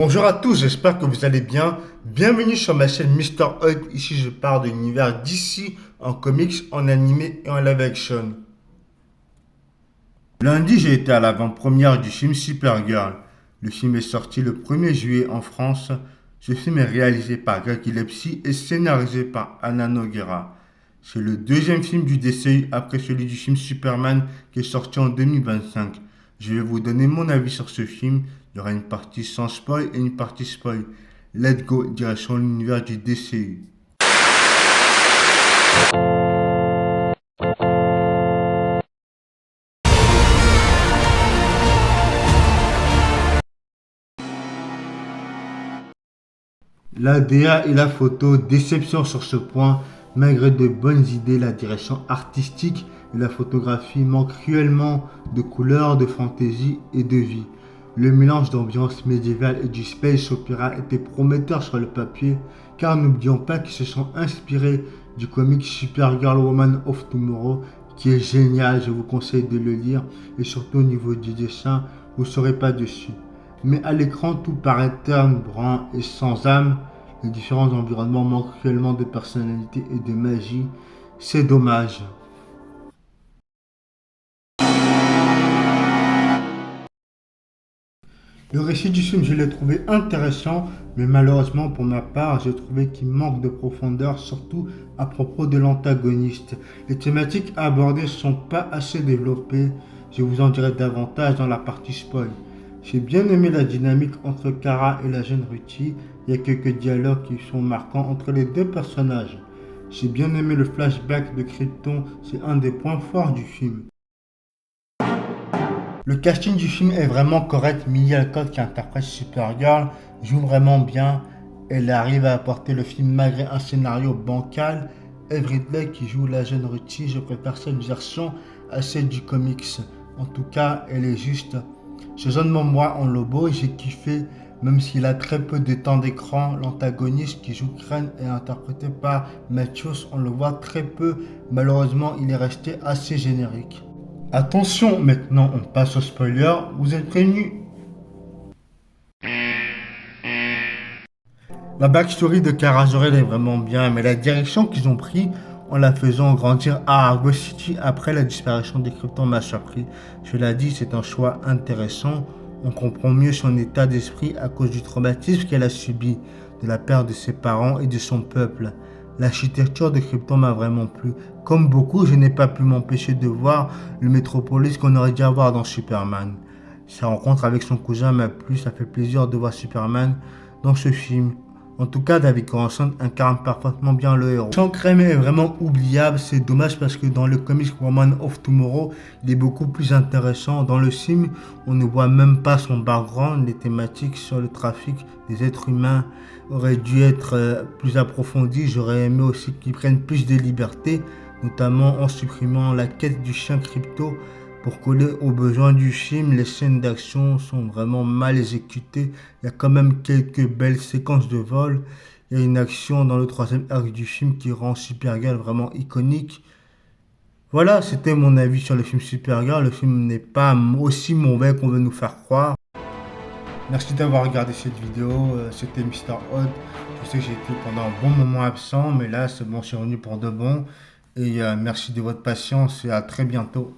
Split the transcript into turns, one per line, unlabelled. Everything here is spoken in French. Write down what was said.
Bonjour à tous, j'espère que vous allez bien. Bienvenue sur ma chaîne Mister Hug. Ici, je parle de l'univers d'ici en comics, en animé et en live action. Lundi, j'ai été à l'avant-première du film Supergirl. Le film est sorti le 1er juillet en France. Ce film est réalisé par Greg Gillespie et scénarisé par Anna Nogueira. C'est le deuxième film du DCU après celui du film Superman qui est sorti en 2025. Je vais vous donner mon avis sur ce film. Il y aura une partie sans spoil et une partie spoil. Let's go, direction l'univers du DCU. La DA et la photo, déception sur ce point. Malgré de bonnes idées, la direction artistique et la photographie manquent cruellement de couleurs, de fantaisie et de vie. Le mélange d'ambiance médiévale et du space opera était prometteur sur le papier, car n'oublions pas qu'ils se sont inspirés du comic Supergirl Woman of Tomorrow, qui est génial, je vous conseille de le lire, et surtout au niveau du dessin, vous ne serez pas dessus. Mais à l'écran, tout paraît terne, brun et sans âme. Les différents environnements manquent cruellement de personnalité et de magie. C'est dommage. Le récit du film, je l'ai trouvé intéressant, mais malheureusement pour ma part, j'ai trouvé qu'il manque de profondeur, surtout à propos de l'antagoniste. Les thématiques abordées ne sont pas assez développées. Je vous en dirai davantage dans la partie spoil. J'ai bien aimé la dynamique entre Kara et la jeune Ruthie. Il y a quelques dialogues qui sont marquants entre les deux personnages. J'ai bien aimé le flashback de Krypton, c'est un des points forts du film. Le casting du film est vraiment correct. Millie Alcock qui interprète Supergirl joue vraiment bien. Elle arrive à apporter le film malgré un scénario bancal. Eve Ridley qui joue la jeune Ruthie, je préfère cette version à celle du comics. En tout cas, elle est juste. Jason Momoa en Lobo, j'ai kiffé, même s'il a très peu de temps d'écran. L'antagoniste qui joue Crane est interprété par Matthews, on le voit très peu. Malheureusement, il est resté assez générique. Attention, maintenant on passe au spoiler, vous êtes prévenus. La backstory de Kara Zor-El est vraiment bien, mais la direction qu'ils ont pris en la faisant grandir à Argo City après la disparition des Kryptons m'a surpris. Je l'ai dit, c'est un choix intéressant. On comprend mieux son état d'esprit à cause du traumatisme qu'elle a subi, de la perte de ses parents et de son peuple. L'architecture de Krypton m'a vraiment plu. Comme beaucoup, je n'ai pas pu m'empêcher de voir le métropolis qu'on aurait dû avoir dans Superman. Sa rencontre avec son cousin m'a plu, ça fait plaisir de voir Superman dans ce film. En tout cas, David Coranson incarne parfaitement bien le héros. Sean Creme est vraiment oubliable, c'est dommage parce que dans le comics Woman of Tomorrow, il est beaucoup plus intéressant. Dans le film, on ne voit même pas son background, les thématiques sur le trafic des êtres humains auraient dû être plus approfondies. J'aurais aimé aussi qu'ils prennent plus de liberté, notamment en supprimant la quête du chien crypto. Pour coller aux besoins du film, les scènes d'action sont vraiment mal exécutées. Il y a quand même quelques belles séquences de vol. Il y a une action dans le troisième arc du film qui rend Supergirl vraiment iconique. Voilà, c'était mon avis sur le film Supergirl. Le film n'est pas aussi mauvais qu'on veut nous faire croire. Merci d'avoir regardé cette vidéo. C'était Mister Hot. Je sais que j'ai été pendant un bon moment absent, mais là, c'est bon, je suis revenu pour de bon. Et merci de votre patience et à très bientôt.